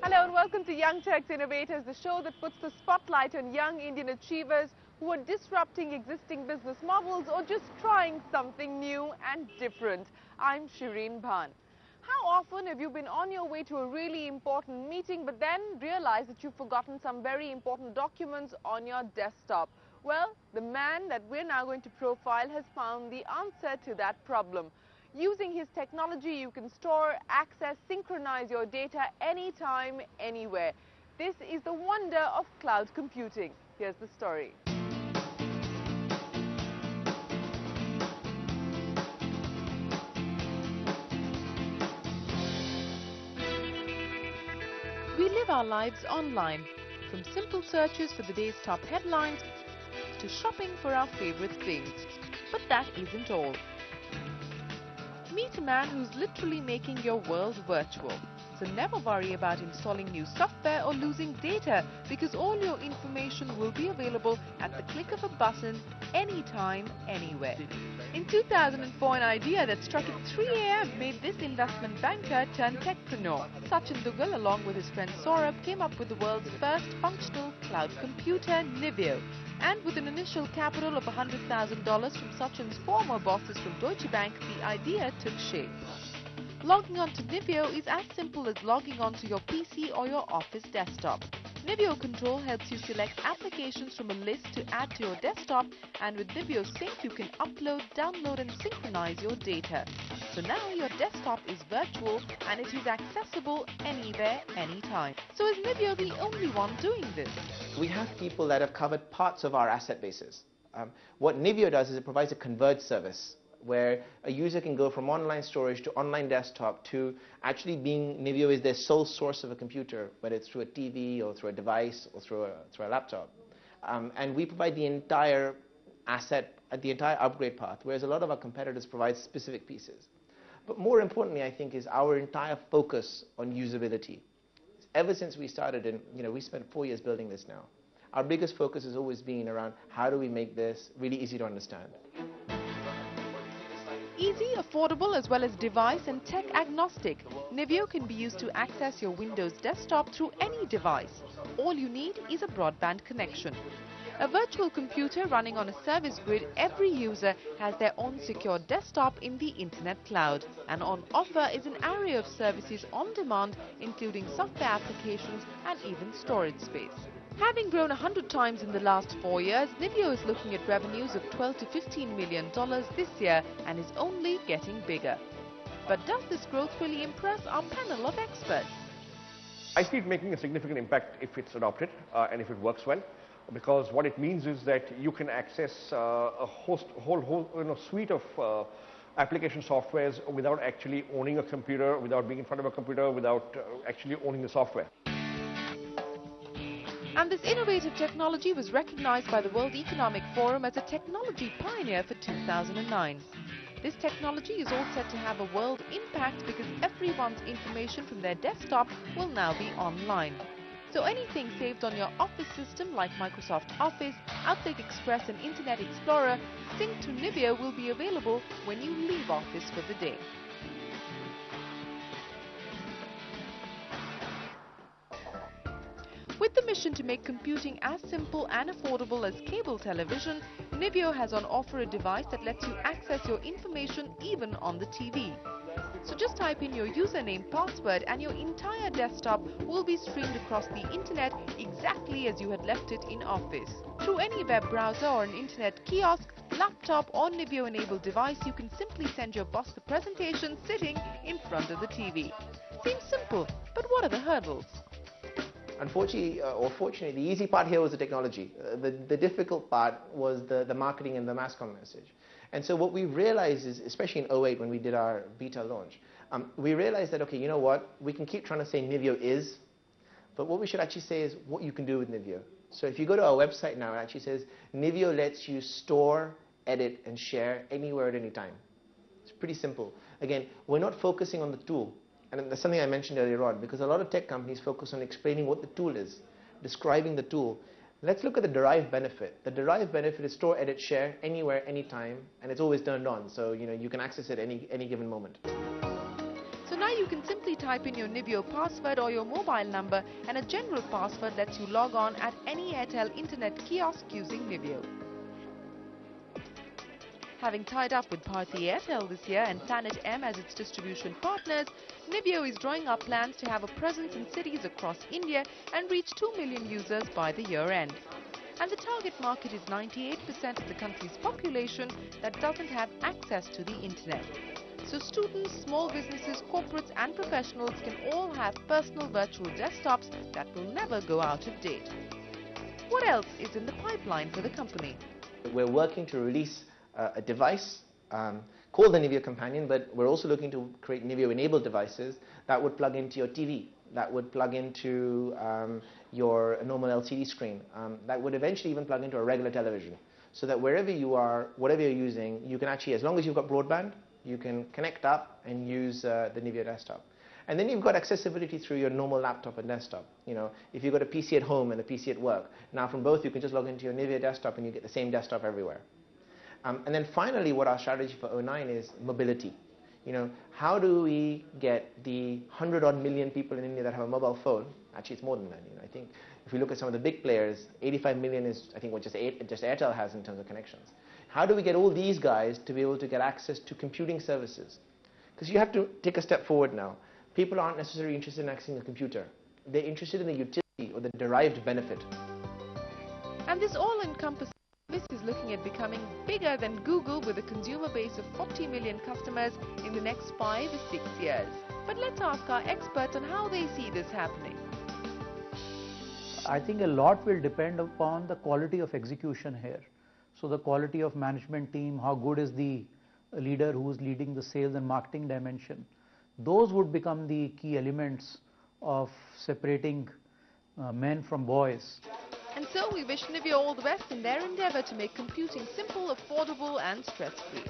Hello and welcome to Young Turks Innovators, the show that puts the spotlight on young Indian achievers who are disrupting existing business models or just trying something new and different. I'm Shireen Bhan. How often have you been on your way to a really important meeting but then realized that you've forgotten some very important documents on your desktop? Well, the man that we're now going to profile has found the answer to that problem. Using his technology, you can store, access, synchronize your data anytime, anywhere. This is the wonder of cloud computing. Here's the story. We live our lives online, from simple searches for the day's top headlines to shopping for our favorite things. But that isn't all. Meet a man who's literally making your world virtual. So never worry about installing new software or losing data, because all your information will be available at the click of a button, anytime, anywhere. In 2004, an idea that struck at 3 a.m. made this investment banker turn techpreneur. Sachin Duggal, along with his friend Saurabh, came up with the world's first functional cloud computer, Nivio. And with an initial capital of $100,000 from Sachin's former bosses from Deutsche Bank, the idea took shape. Logging onto Nivio is as simple as logging onto your PC or your office desktop. Nivio Control helps you select applications from a list to add to your desktop, and with Nivio Sync you can upload, download and synchronize your data. So now your desktop is virtual and it is accessible anywhere, anytime. So is Nivio the only one doing this? We have people that have covered parts of our asset bases. What Nivio does is it provides a converged service where a user can go from online storage to online desktop to actually being Nivio is their sole source of a computer, whether it's through a TV or through a device or through a laptop. And we provide the entire asset, the entire upgrade path, whereas a lot of our competitors provide specific pieces. But more importantly, I think, is our entire focus on usability. Ever since we started, and we spent 4 years building this now, our biggest focus has always been around how do we make this really easy to understand. Easy, affordable, as well as device and tech agnostic, Nivio can be used to access your Windows desktop through any device. All you need is a broadband connection. A virtual computer running on a service grid, every user has their own secure desktop in the internet cloud. And on offer is an array of services on demand, including software applications and even storage space. Having grown 100 times in the last 4 years, Nivio is looking at revenues of $12 to $15 million this year and is only getting bigger. But does this growth really impress our panel of experts? I see it making a significant impact if it's adopted and if it works well, because what it means is that you can access a whole suite of application softwares without actually owning a computer, without being in front of a computer, without actually owning the software. And this innovative technology was recognized by the World Economic Forum as a technology pioneer for 2009. This technology is all set to have a world impact because everyone's information from their desktop will now be online. So anything saved on your office system like Microsoft Office, Outlook Express and Internet Explorer, synced to Nivio will be available when you leave office for the day. With the mission to make computing as simple and affordable as cable television, Nivio has on offer a device that lets you access your information even on the TV. So just type in your username, password and your entire desktop will be streamed across the internet exactly as you had left it in office. Through any web browser or an internet kiosk, laptop or Nivio-enabled device, you can simply send your boss the presentation sitting in front of the TV. Seems simple, but what are the hurdles? Unfortunately, or fortunately, the easy part here was the technology. The difficult part was the marketing and the mass comm message. And so what we realized is, especially in 2008 when we did our beta launch, we realized that, okay, you know what, we can keep trying to say Nivio is, but what we should actually say is what you can do with Nivio. So if you go to our website now, it actually says Nivio lets you store, edit and share anywhere at any time. It's pretty simple. Again, we're not focusing on the tool. And that's something I mentioned earlier on, because a lot of tech companies focus on explaining what the tool is, describing the tool. Let's look at the derived benefit. The derived benefit is store, edit, share, anywhere, anytime, and it's always turned on. So you can access it any given moment. So now Now you can simply type in your Nivio password or your mobile number, and a general password lets you log on at any Airtel internet kiosk using Nivio. Having tied up with Bharti Airtel this year and Planet M as its distribution partners, Nivio is drawing up plans to have a presence in cities across India and reach 2 million users by the year end. And the target market is 98% of the country's population that doesn't have access to the internet. So students, small businesses, corporates and professionals can all have personal virtual desktops that will never go out of date. What else is in the pipeline for the company? We're working to release a device called the Nivio Companion, but we're also looking to create Nivio-enabled devices that would plug into your TV, that would plug into your normal LCD screen, that would eventually even plug into a regular television, so that wherever you are, whatever you're using, you can actually, as long as you've got broadband, you can connect up and use the Nivio desktop. And then you've got accessibility through your normal laptop and desktop. You know, if you've got a PC at home and a PC at work, now from both you can just log into your Nivio desktop and you get the same desktop everywhere. And then finally, what our strategy for 09 is mobility. You know, how do we get the 100-odd million people in India that have a mobile phone? Actually, it's more than that. You know, I think if we look at some of the big players, 85 million is, I think, what just Airtel has in terms of connections. How do we get all these guys to be able to get access to computing services? Because you have to take a step forward now. People aren't necessarily interested in accessing a computer. They're interested in the utility or the derived benefit. And this all-encompassing service is looking at becoming bigger than Google, with a consumer base of 40 million customers in the next 5 or 6 years. But let's ask our experts on how they see this happening. I think a lot will depend upon the quality of execution here. So the quality of management team, how good is the leader who is leading the sales and marketing dimension. Those would become the key elements of separating men from boys. And so we wish Nivio all the best in their endeavour to make computing simple, affordable and stress-free.